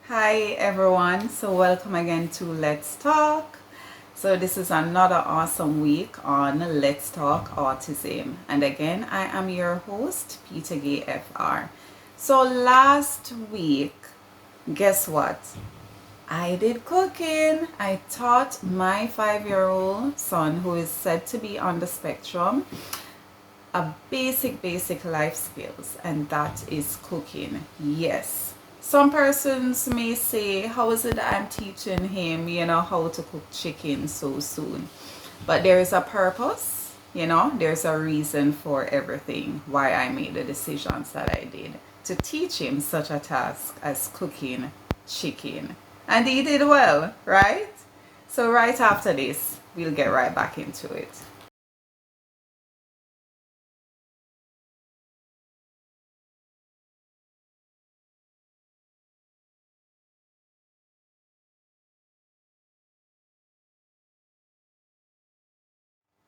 Hi everyone, so welcome again to Let's Talk. So this is another awesome week on Let's Talk Autism, and again I am your host Peta-Gaye FR. So last week, guess what? I did cooking. I taught my 5-year-old son, who is said to be on the spectrum, a basic life skills, and that is cooking. Yes, some persons may say, how is it that I'm teaching him, how to cook chicken so soon? But there is a purpose, there's a reason for everything, why I made the decisions that I did to teach him such a task as cooking chicken. And he did well, right? So right after this, we'll get right back into it.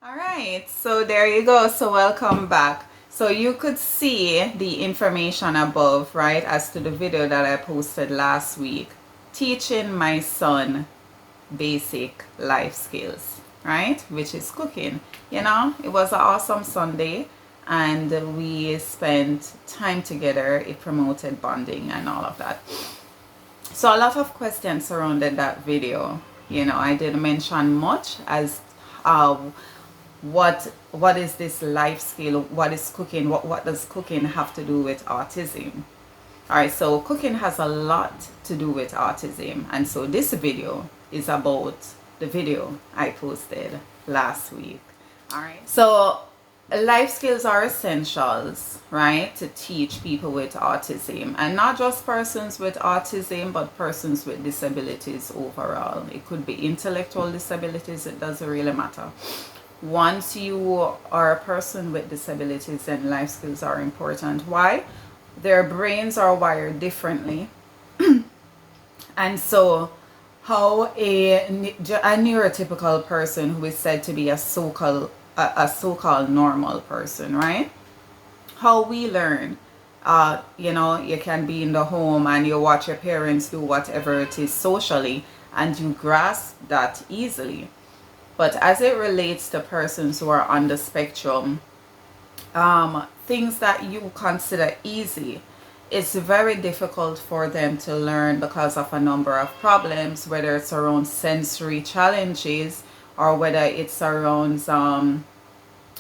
All right, so there you go. So welcome back. So you could see the information above, right, as to the video that I posted last week, teaching my son basic life skills, right, which is cooking. It was an awesome Sunday, and we spent time together. It promoted bonding and all of that. So a lot of questions surrounded that video. I didn't mention much as what is this life skill, what is cooking, what does cooking have to do with autism? All right, so cooking has a lot to do with autism, and so this video is about the video I posted last week. All right, so life skills are essentials, right, to teach people with autism, and not just persons with autism, but persons with disabilities overall. It could be intellectual disabilities, it doesn't really matter. Once you are a person with disabilities, then life skills are important. Why? Their brains are wired differently. And so how a neurotypical person who is said to be a so-called a so-called normal person, right? How we learn, you know, you can be in the home and you watch your parents do whatever it is socially, and you grasp that easily. But as it relates to persons who are on the spectrum, things that you consider easy, it's very difficult for them to learn because of a number of problems, whether it's around sensory challenges or whether it's around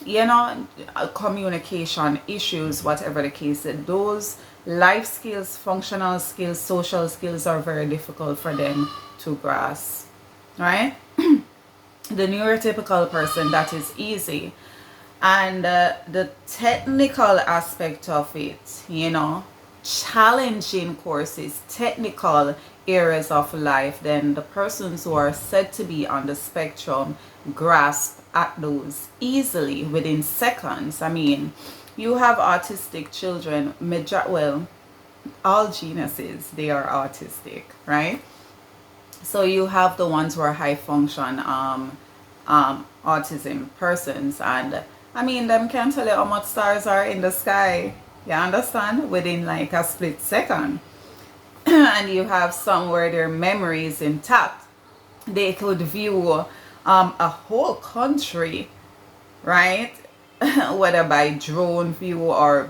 you know, communication issues, whatever the case. Those life skills, functional skills, social skills are very difficult for them to grasp, right? The neurotypical person, that is easy. And the technical aspect of it, you know, challenging courses, technical areas of life, then the persons who are said to be on the spectrum grasp at those easily within seconds. I mean, you have autistic children, well, all geniuses, they are autistic, right? So you have the ones who are high function autism persons, and I mean, them can tell you how much stars are in the sky, you understand, within like a split second. And you have some where their memory is intact. They could view a whole country, right? Whether by drone view or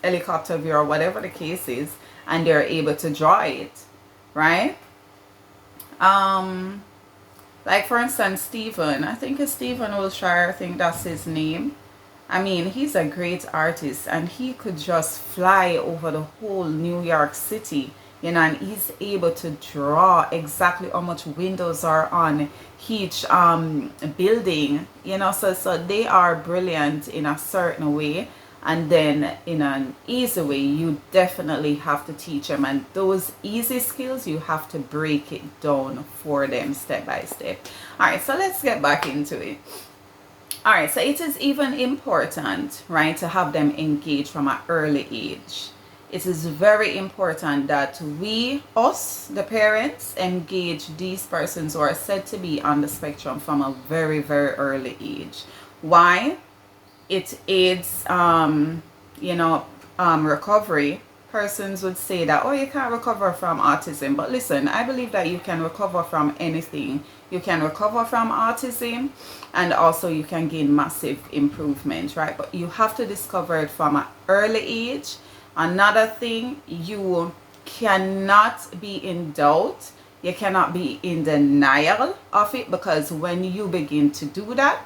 helicopter view or whatever the case is, and they're able to draw it, right? Like for instance, Stephen, I think it's Stephen Wiltshire, I think that's his name. I mean, he's a great artist, and he could just fly over the whole New York City, you know, and he's able to draw exactly how much windows are on each building, you know. So they are brilliant in a certain way, and then in an easy way you definitely have to teach them, and those easy skills you have to break it down for them step by step. All right, so let's get back into it. All right, so it is even important, right, to have them engage from an early age. It is very important that us, the parents, engage these persons who are said to be on the spectrum from a very, very early age. Why? It aids, you know, recovery. Persons would say that, oh, you can't recover from autism. But listen, I believe that you can recover from anything. You can recover from autism, and also you can gain massive improvement, right? But you have to discover it from an early age. Another thing, you cannot be in doubt. You cannot be in denial of it, because when you begin to do that,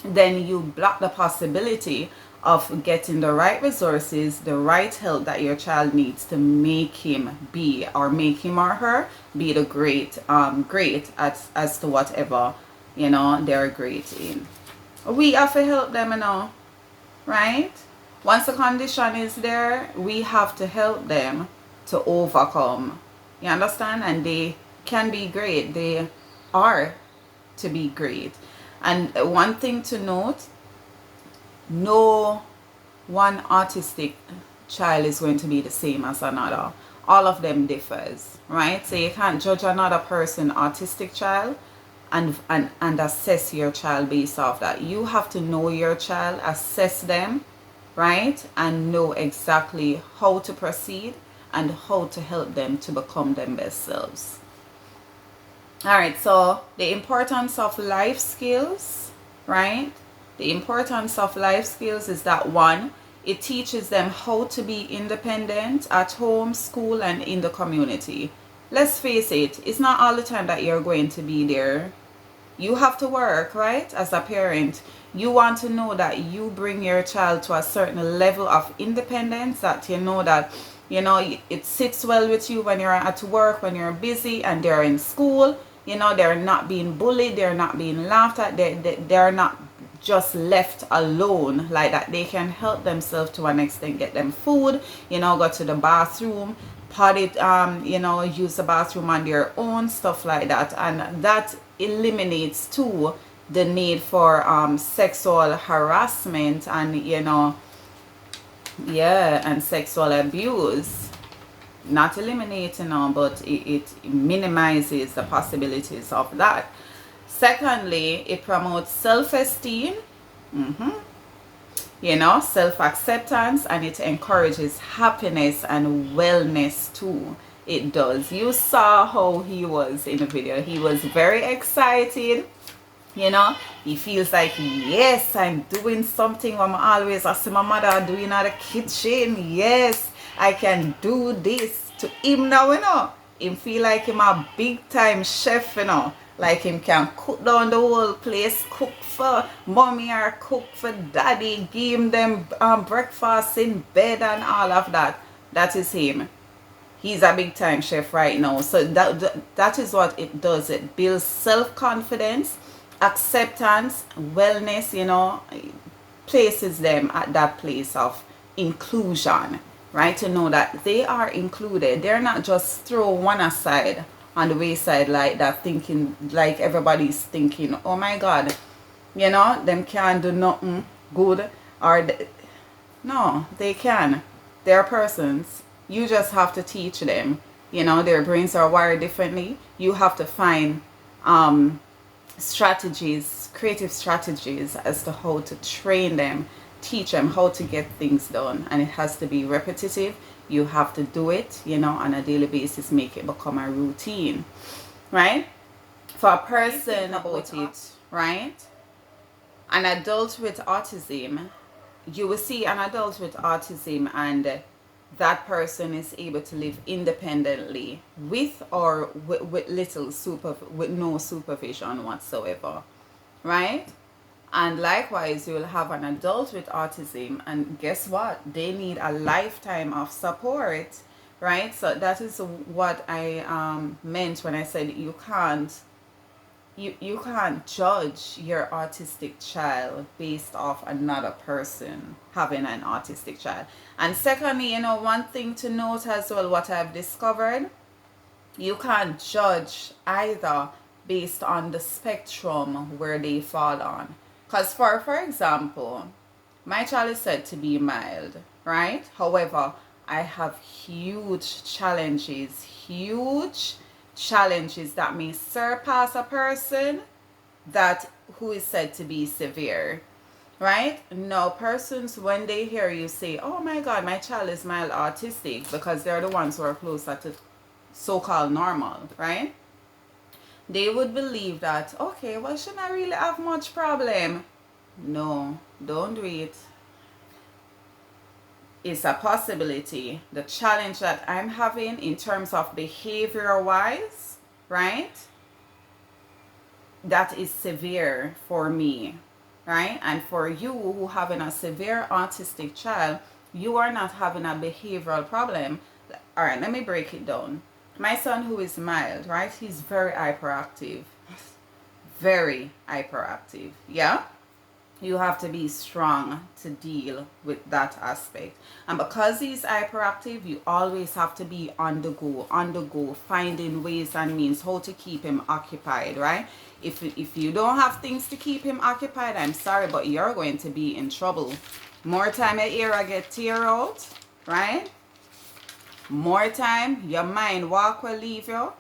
then you block the possibility of getting the right resources, the right help that your child needs to make him be, or make him or her be the great as to whatever, you know, they're great in. We have to help them, you know, right? Once the condition is there, we have to help them to overcome, you understand? And they can be great. They are to be great. And one thing to note, no one autistic child is going to be the same as another. All of them differs, right? So you can't judge another person autistic child and assess your child based off that. You have to know your child, assess them, right, and know exactly how to proceed and how to help them to become their best selves. All right, so the importance of life skills, right? The importance of life skills is that, one, it teaches them how to be independent at home, school, and in the community. Let's face it, it's not all the time that you're going to be there. You have to work, right? As a parent, you want to know that you bring your child to a certain level of independence, that you know that, you know, it sits well with you when you're at work, when you're busy, and they're in school. You know, they're not being bullied, they're not being laughed at, they're not just left alone like that. They can help themselves to an extent, get them food, you know, go to the bathroom, potty, you know, use the bathroom on their own, stuff like that. And that eliminates too the need for sexual harassment and, you know, yeah, and sexual abuse. Not eliminating, but it minimizes the possibilities of that. Secondly, it promotes self-esteem. You know, self-acceptance, and it encourages happiness and wellness too. It does. You saw how he was in the video. He was very excited. You know, he feels like, yes, I'm doing something I'm always I see my mother doing at the kitchen. Yes, I can do this. To him now, you know, him feel like him a big time chef, you know. Like him can cook down the whole place, cook for mommy or cook for daddy, give him them breakfast in bed and all of that. That is him. He's a big time chef right now. So that is what it does. It builds self-confidence, acceptance, wellness, you know, places them at that place of inclusion, right? To know that they are included. They're not just throw one aside on the wayside like that, thinking like everybody's thinking, oh my God, you know, them can't do nothing good, or no, they can. They're persons. You just have to teach them. You know, their brains are wired differently. You have to find strategies, creative strategies as to how to train them, teach them how to get things done. And it has to be repetitive. You have to do it, you know, on a daily basis, make it become a routine, right? For a person about it, right? An adult with autism, you will see an adult with autism, and that person is able to live independently with or with with no supervision whatsoever, right? And likewise, you will have an adult with autism, and guess what? They need a lifetime of support, right? So that is what I meant when I said you can't judge your autistic child based off another person having an autistic child. And secondly, you know, one thing to note as well, what I've discovered, you can't judge either based on the spectrum where they fall on. Because for example, my child is said to be mild, right? However, I have huge challenges that may surpass a person that who is said to be severe, right? Now, persons, when they hear you say, oh my God, my child is mild autistic, because they're the ones who are closer to so-called normal, right? They would believe that, okay, well, shouldn't I really have much problem? No, don't do it. It's a possibility. The challenge that I'm having in terms of behavior wise, right? That is severe for me, right? And for you who having a severe autistic child, you are not having a behavioral problem. All right, let me break it down. My son, who is mild, right? He's very hyperactive. Very hyperactive. Yeah? You have to be strong to deal with that aspect. And because he's hyperactive, you always have to be on the go, finding ways and means how to keep him occupied, right? If you don't have things to keep him occupied, I'm sorry, but you're going to be in trouble. More time your ear get tear out, right? More time your mind walk will leave you.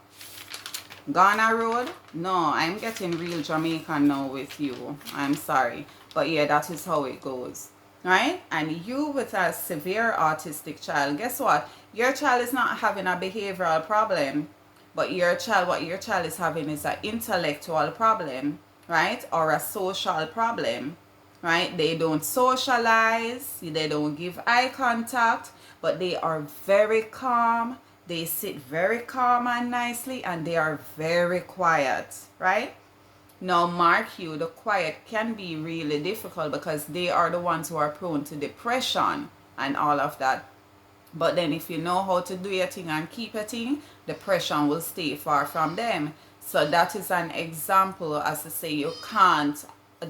Gone a road? No, I'm getting real Jamaican now with you. I'm sorry. But yeah, that is how it goes. Right? And you with a severe autistic child, guess what? Your child is not having a behavioral problem. But your child, what your child is having is an intellectual problem. Right? Or a social problem. Right? They don't socialize. They don't give eye contact. But they are very calm. They sit very calm and nicely, and they are very quiet, right? Now, mark you, the quiet can be really difficult because they are the ones who are prone to depression and all of that. But then if you know how to do your thing and keep your thing, depression will stay far from them. So that is an example, as to say, you can't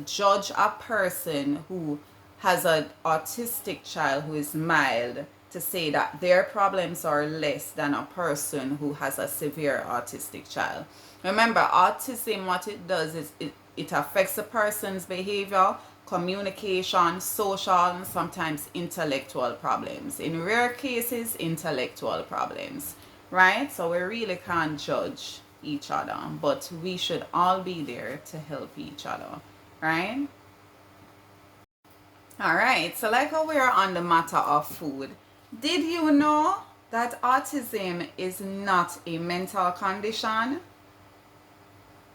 judge a person who has an autistic child who is mild to say that their problems are less than a person who has a severe autistic child. Remember, autism, what it does is it affects a person's behavior, communication, social, and sometimes intellectual problems. In rare cases, intellectual problems, right? So we really can't judge each other, but we should all be there to help each other, right? All right, so like how we are on the matter of food, did you know that autism is not a mental condition?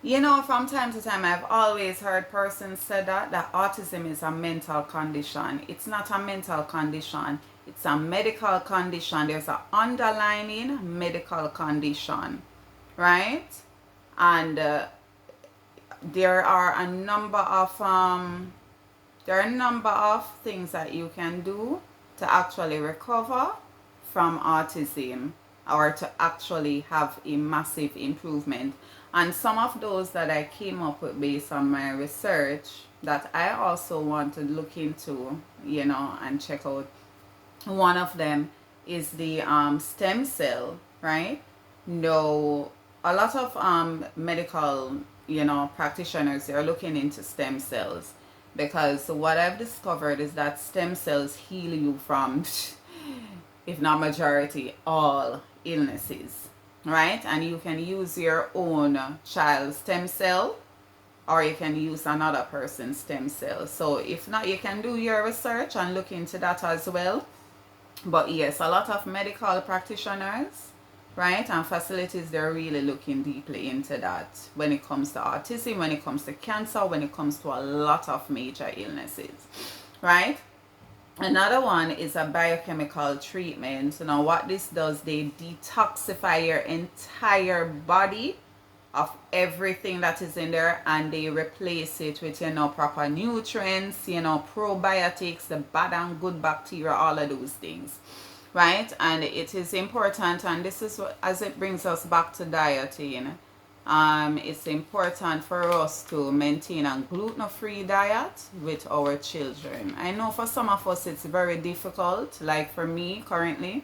You know, from time to time, I've always heard persons say that autism is a mental condition. It's not a mental condition. It's a medical condition. There's an underlying medical condition, right? And there are a number of things that you can do to actually recover from autism, or to actually have a massive improvement. And some of those that I came up with based on my research that I also want to look into, and check out. One of them is the stem cell, right? No, a lot of medical, practitioners are looking into stem cells, because what I've discovered is that stem cells heal you from, if not majority, all illnesses, right? And you can use your own child's stem cell, or you can use another person's stem cell. So if not, you can do your research and look into that as well. But yes, a lot of medical practitioners, right, and facilities, they're really looking deeply into that when it comes to autism, when it comes to cancer, when it comes to a lot of major illnesses, right? Another one is a biochemical treatment. Now what this does, they detoxify your entire body of everything that is in there, and they replace it with, proper nutrients, probiotics, the bad and good bacteria, all of those things, right? And it is important, and this is what, as it brings us back to dieting, it's important for us to maintain a gluten-free diet with our children. I know for some of us it's very difficult, like for me currently,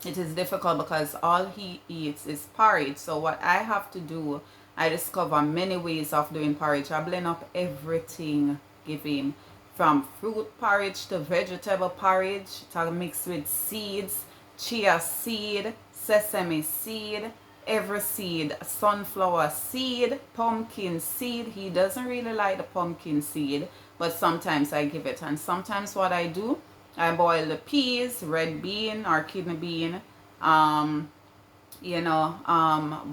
it is difficult because all he eats is porridge. So what I have to do, I discover many ways of doing porridge. I blend up everything, give him from fruit porridge to vegetable porridge, to mix with seeds, chia seed, sesame seed, every seed, sunflower seed, pumpkin seed. He doesn't really like the pumpkin seed, but sometimes I give it. And sometimes what I do, I boil the peas, red bean or kidney bean,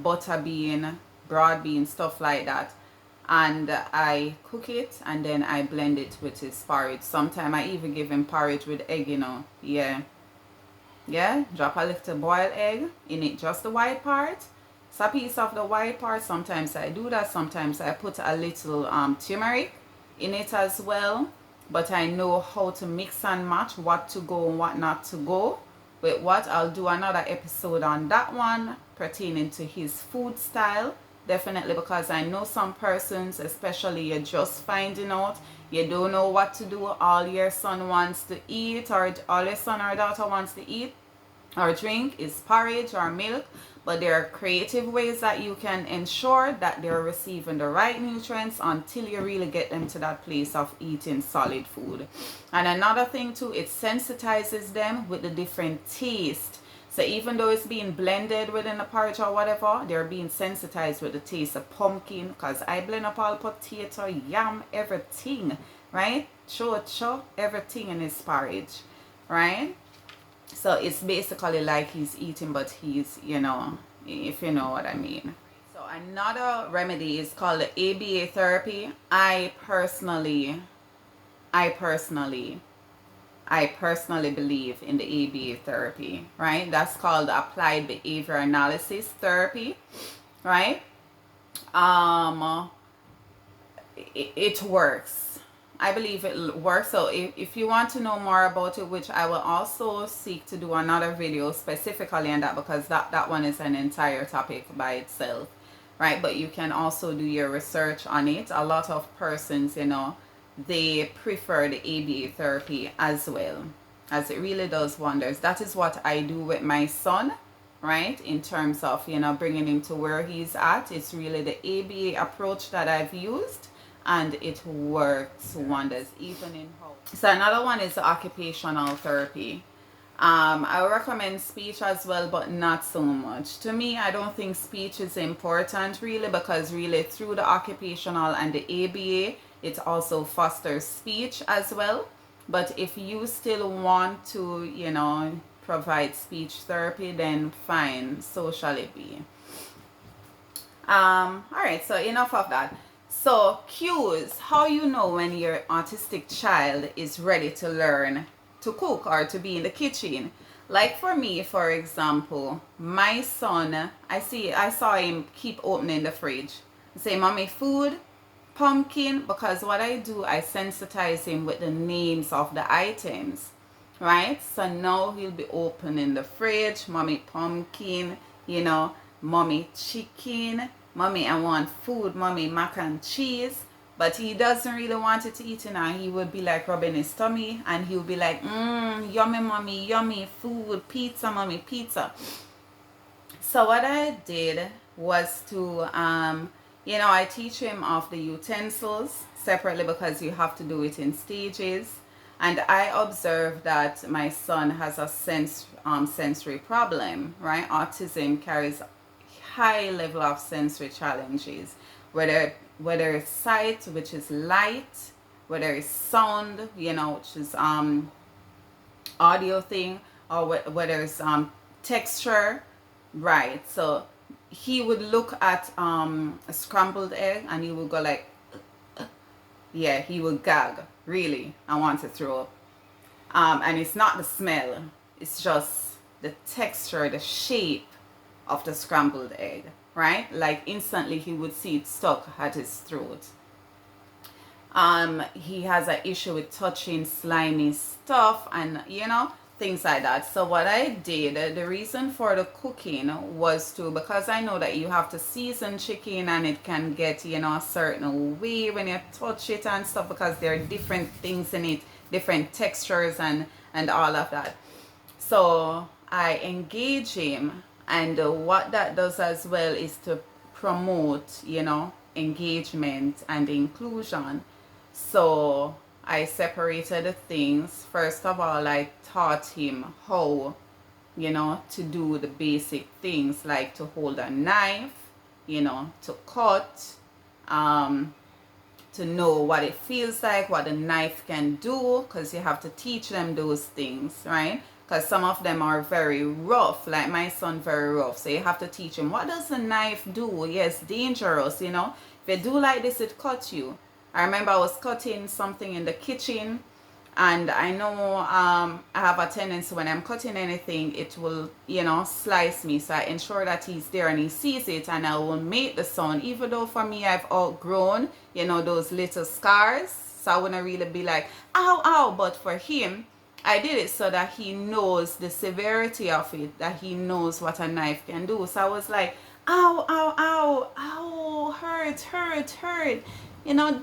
butter bean, broad bean, stuff like that. And I cook it, and then I blend it with his porridge. Sometimes I even give him porridge with egg, Yeah, drop a little boiled egg in it, just the white part. It's a piece of the white part. Sometimes I do that. Sometimes I put a little turmeric in it as well. But I know how to mix and match, what to go and what not to go with what. I'll do another episode on that one pertaining to his food style, definitely, because I know some persons, especially you're just finding out, you don't know what to do. All your son wants to eat, or all your son or daughter wants to eat or drink is porridge or milk. But there are creative ways that you can ensure that they're receiving the right nutrients until you really get them to that place of eating solid food. And another thing too, it sensitizes them with the different taste. So even though it's being blended within the porridge or whatever, they're being sensitized with the taste of pumpkin, because I blend up all potato, yam, everything, right? Cho, everything in his porridge, right? So it's basically like he's eating, but he's, if you know what I mean. So another remedy is called the ABA therapy. I personally believe in the ABA therapy, right? That's called applied behavior analysis therapy, right? It works. I believe it works. So if you want to know more about it, which I will also seek to do another video specifically on that, because that one is an entire topic by itself, right? But you can also do your research on it. A lot of persons, they prefer the ABA therapy as well, as it really does wonders. That is what I do with my son, right? In terms of, bringing him to where he's at. It's really the ABA approach that I've used, and it works wonders even in home. So another one is occupational therapy. I recommend speech as well, but not so much. To me, I don't think speech is important really, because really through the occupational and the ABA, it also fosters speech as well. But if you still want to, provide speech therapy, then fine, so shall it be. All right, so enough of that. So cues, how you know when your autistic child is ready to learn to cook or to be in the kitchen. Like for me, for example, my son, I saw him keep opening the fridge. I say, mommy, food, pumpkin, because what I do, I sensitize him with the names of the items, right? So now he'll be opening the fridge, mommy, pumpkin, mommy, chicken, mommy, I want food, mommy, mac and cheese. But he doesn't really want it to eat now. He would be like rubbing his tummy and he'll be like, yummy, mommy, yummy food, pizza, mommy, pizza. So what I did was to, I teach him of the utensils separately because you have to do it in stages. And I observed that my son has a sensory problem, right? Autism carries high level of sensory challenges, whether it's sight, which is light, whether it's sound, which is audio thing, or whether it's texture, right? So he would look at a scrambled egg and he would go like, yeah, he would gag, really, I want to throw up. And it's not the smell, it's just the texture, the shape of the scrambled egg, right? Like instantly he would see it stuck at his throat. He has an issue with touching slimy stuff and things like that. So what I did, the reason for the cooking was because I know that you have to season chicken and it can get a certain way when you touch it and stuff, because there are different things in it, different textures and all of that. So I engage him, and what that does as well is to promote engagement and inclusion. So I separated the things. First of all, I taught him how to do the basic things, like to hold a knife, to cut, to know what it feels like, what the knife can do, because you have to teach them those things, right? Because some of them are very rough, like my son, very rough. So you have to teach him, what does the knife do? Yes, dangerous, if you do like this, it cuts you. I remember I was cutting something in the kitchen, and I know I have a tendency when I'm cutting anything, it will, slice me. So I ensure that he's there and he sees it, and I will make the sound, even though for me I've outgrown, those little scars. So I wouldn't really be like, ow, ow. But for him, I did it so that he knows the severity of it, that he knows what a knife can do. So I was like, ow, ow, ow, ow, hurt, hurt, hurt.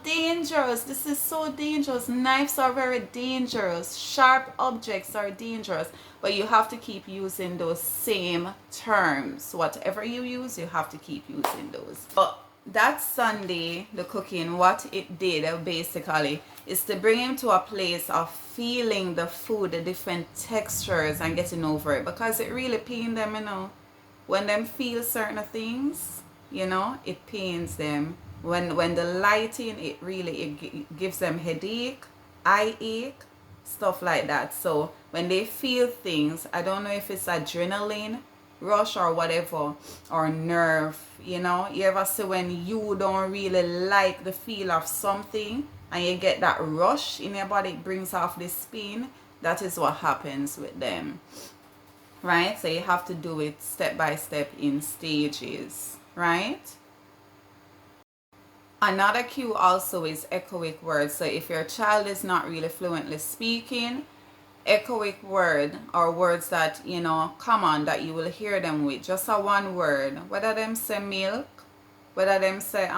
Dangerous. This is so dangerous. Knives are very dangerous. Sharp objects are dangerous. But you have to keep using those same terms. Whatever you use, you have to keep using those. But that Sunday, the cooking, what it did basically is to bring him to a place of feeling the food, the different textures, and getting over it. Because it really pains them, when them feel certain things, it pains them. When the lighting, it gives them headache, eye ache, stuff like that. So when they feel things, I don't know if it's adrenaline rush or whatever, or nerve, you ever see when you don't really like the feel of something and you get that rush in your body, it brings off this pain. That is what happens with them, right? So you have to do it step by step in stages, right? Another cue also is echoic words. So if your child is not really fluently speaking, echoic word, or words that common, that you will hear them with, just a one word, whether them say milk, whether them say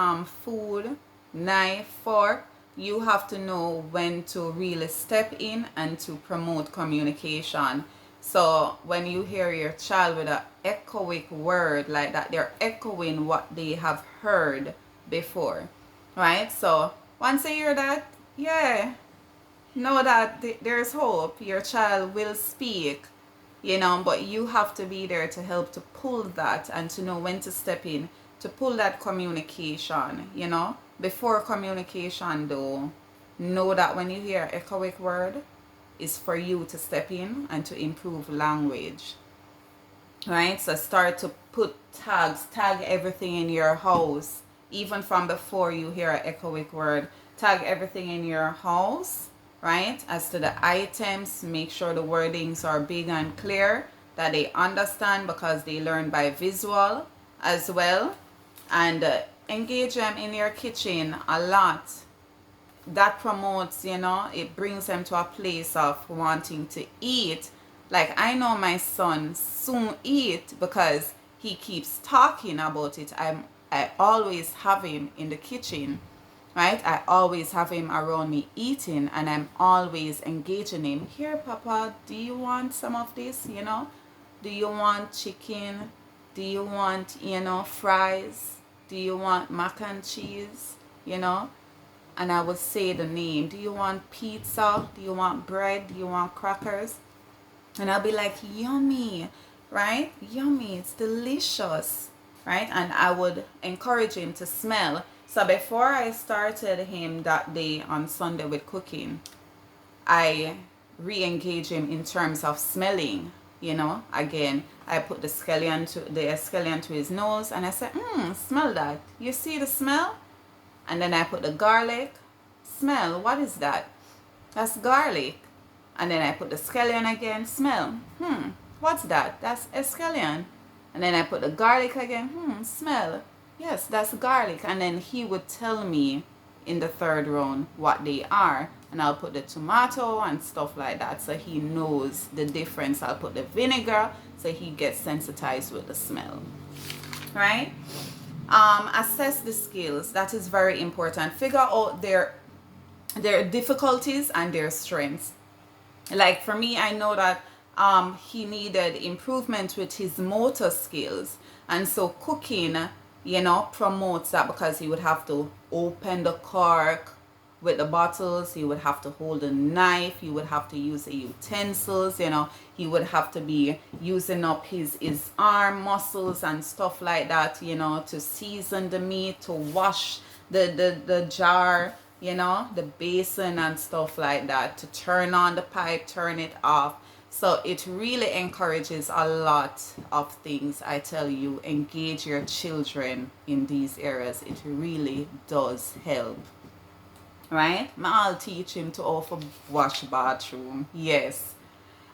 food, knife, fork, you have to know when to really step in and to promote communication. So when you hear your child with an echoic word like that, they're echoing what they have heard before, right? So once you hear that, yeah, know that there's hope. Your child will speak, but you have to be there to help to pull that and to know when to step in to pull that communication. Before communication though, know that when you hear echoic word, is for you to step in and to improve language, right? So start to put tags, tag everything in your house, even from before you hear an echoic word. Tag everything in your house, right? As to the items, make sure the wordings are big and clear, that they understand, because they learn by visual as well. And engage them in your kitchen a lot. That promotes, it brings them to a place of wanting to eat. Like, I know my son soon eat because he keeps talking about it. I always have him in the kitchen, right? I always have him around me eating, and I'm always engaging him. Here, Papa, do you want some of this? Do you want chicken? Do you want, fries? Do you want mac and cheese? And I would say the name. Do you want pizza? Do you want bread? Do you want crackers? And I'll be like, yummy, right? Yummy, it's delicious, right? And I would encourage him to smell. So before I started him that day on Sunday with cooking, I re-engage him in terms of smelling. Again, I put the scallion to his nose, and I said, smell that. You see the smell? And then I put the garlic. Smell, what is that? That's garlic. And then I put the scallion again. Smell, what's that? That's a scallion. And then I put the garlic again. Smell, yes, that's garlic. And then he would tell me in the third round what they are. And I'll put the tomato and stuff like that, so he knows the difference. I'll put the vinegar so he gets sensitized with the smell, right? Assess the skills. That is very important. Figure out their difficulties and their strengths. Like for me, I know that he needed improvement with his motor skills, and so cooking, promotes that, because he would have to open the cork with the bottles, he would have to hold a knife, he would have to use the utensils, he would have to be using up his arm muscles and stuff like that, to season the meat, to wash the jar, the basin and stuff like that, to turn on the pipe, turn it off. So it really encourages a lot of things. I tell you, engage your children in these areas. It really does help. Right? I'll teach him to offer wash bathroom. Yes.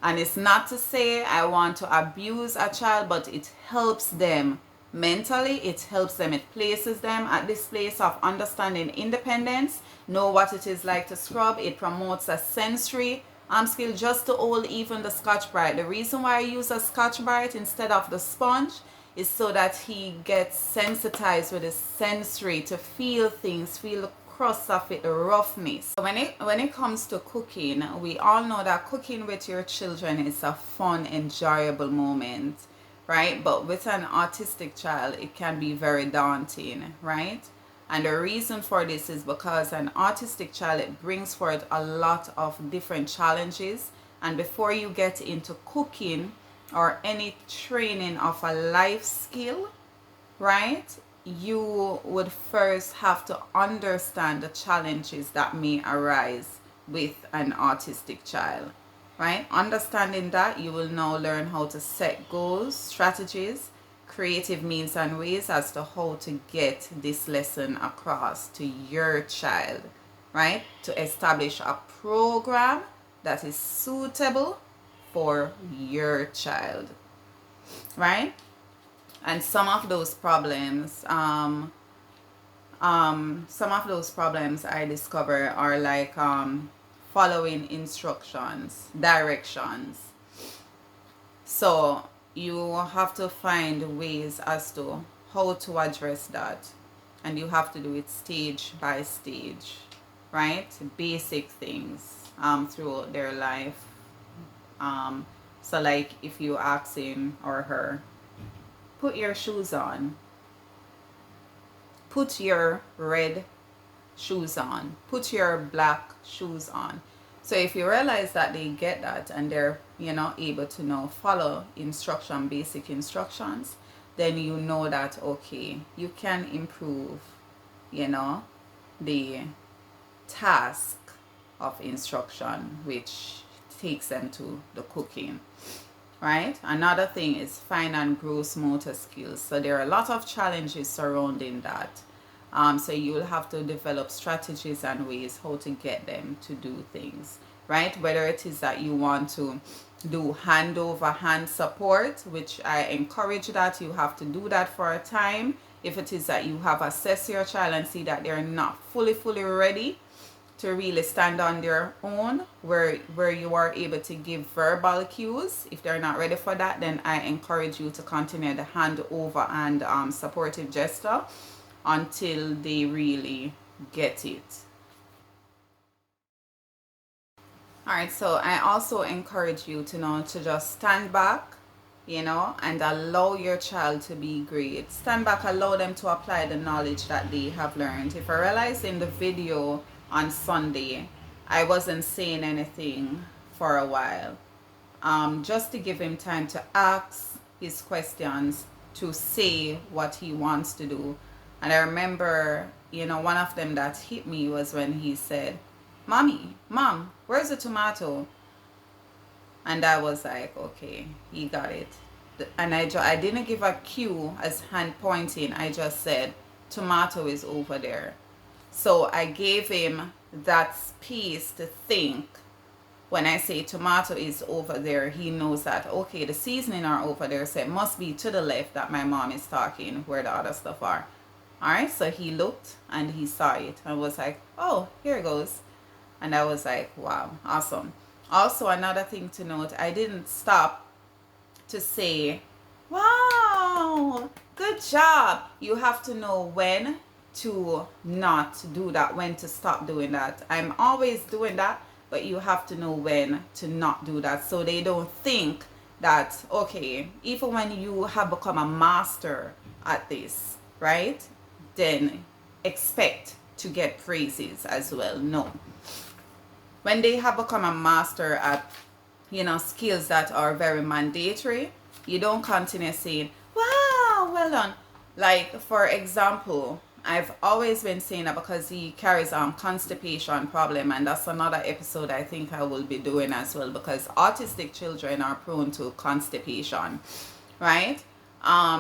And it's not to say I want to abuse a child, but it helps them mentally. It helps them. It places them at this place of understanding independence, know what it is like to scrub. It promotes a sensory skill, just to hold even the Scotch-Brite. The reason why I use a Scotch-Brite instead of the sponge is so that he gets sensitized with his sensory to feel things, feel the crust of it, the roughness. So when it comes to cooking, we all know that cooking with your children is a fun, enjoyable moment, right? But with an autistic child, it can be very daunting, right? And the reason for this is because an autistic child, it brings forth a lot of different challenges. And before you get into cooking or any training of a life skill, right, you would first have to understand the challenges that may arise with an autistic child, right? Understanding that, you will now learn how to set goals, strategies, creative means and ways as to how to get this lesson across to your child, right? To establish a program that is suitable for your child, right? And some of those problems I discover are like following instructions, directions. So you have to find ways as to how to address that, and you have to do it stage by stage, right? Basic things throughout their life. So like if you ask him or her, put your shoes on, put your red shoes on, put your black shoes on. So if you realize that they get that and they're able to now follow basic instructions, then you know that okay, you can improve the task of instruction, which takes them to the cooking, right? Another thing is fine and gross motor skills. So there are a lot of challenges surrounding that. So you will have to develop strategies and ways how to get them to do things, right? Whether it is that you want to do hand over hand support, which I encourage that you have to do that for a time. If it is that you have assessed your child and see that they're not fully ready to really stand on their own, where you are able to give verbal cues. If they're not ready for that, then I encourage you to continue the hand over and supportive gesture until they really get it. All right, so I also encourage you to just stand back, and allow your child to be great. Stand back, allow them to apply the knowledge that they have learned. If I realized in the video on Sunday, I wasn't saying anything for a while, just to give him time to ask his questions, to say what he wants to do. And I remember, one of them that hit me was when he said, Mom, where's the tomato? And I was like, okay, he got it. And I didn't give a cue as hand pointing. I just said, tomato is over there. So I gave him that space to think. When I say tomato is over there, he knows that, okay, the seasoning are over there. So it must be to the left that my mom is talking, where the other stuff are. All right, so he looked and he saw it and was like, oh, here it goes. And I was like, wow, awesome. Also, another thing to note, I didn't stop to say, wow, good job. You have to know when to not do that, when to stop doing that. I'm always doing that, but you have to know when to not do that, so they don't think that, okay, even when you have become a master at this, right, then expect to get praises as well. No. When they have become a master at, skills that are very mandatory, you don't continue saying, wow, well done. Like, for example, I've always been saying that because he carries constipation problem, and that's another episode I think I will be doing as well, because autistic children are prone to constipation, right?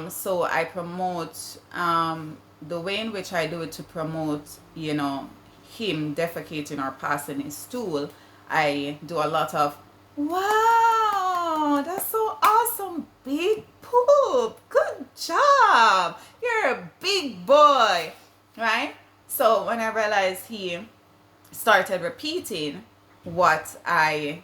So I promote, the way in which I do it to promote, him defecating or passing his stool, I do a lot of, wow, that's so awesome, big poop, good job, you're a big boy, right? So when I realized he started repeating what I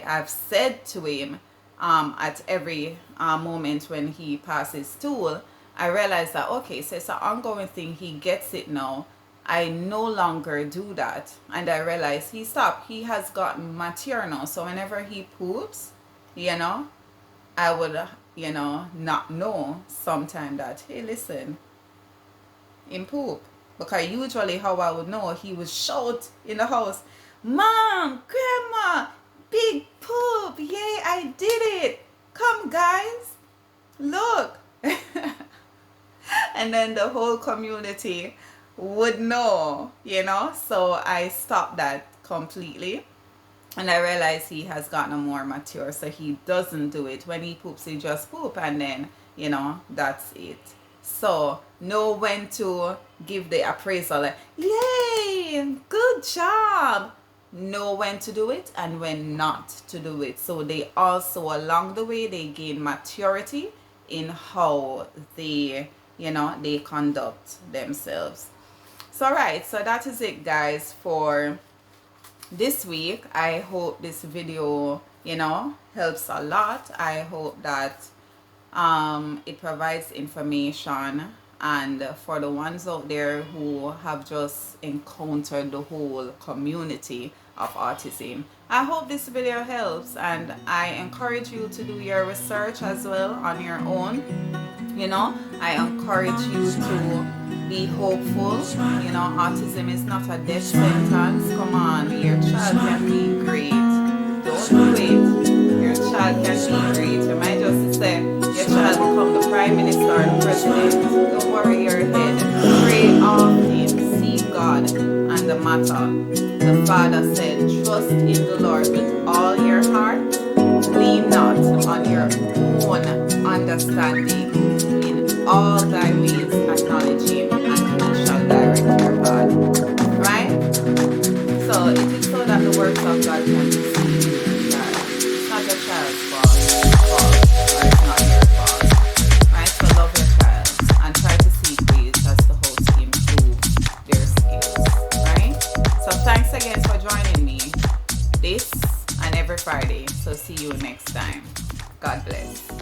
have said to him at every moment when he passes stool, I realized that, okay, so it's an ongoing thing, he gets it now. I no longer do that, and I realized he stopped. He has gotten mature now, so whenever he poops, I would, not know sometime that, hey, listen, him poop. Because usually how I would know, he would shout in the house, Mom, Grandma, big poop, yay, I did it. Come, guys, look. And then the whole community would know, so I stopped that completely, and I realized he has gotten more mature, so he doesn't do it. When he poops, he just poop, and then that's it. So know when to give the appraisal, like, yay, good job. Know when to do it and when not to do it, so they also along the way they gain maturity in how they they conduct themselves. So right, so that is it, guys, for this week. I hope this video helps a lot. I hope that it provides information, and for the ones out there who have just encountered the whole community of autism, I hope this video helps, and I encourage you to do your research as well on your own. I encourage you to be hopeful. Autism is not a death sentence. Come on, your child can be great. Don't quit. Your child can be great. You might just say your child become the prime minister or the president. Don't worry your head. Pray often. See God and the matter. The Father said, trust in the Lord with all your heart. Lean not on your own understanding. In all thy ways acknowledge him, and he shall direct your path. Right? So it is so that the works of God can be seen in the child. It's not the child's fault, or it's not your fault. Right? So love your child and try to seek ways as to how to improve their skills. Right? So thanks again for joining me this and every Friday. So see you next time. God bless.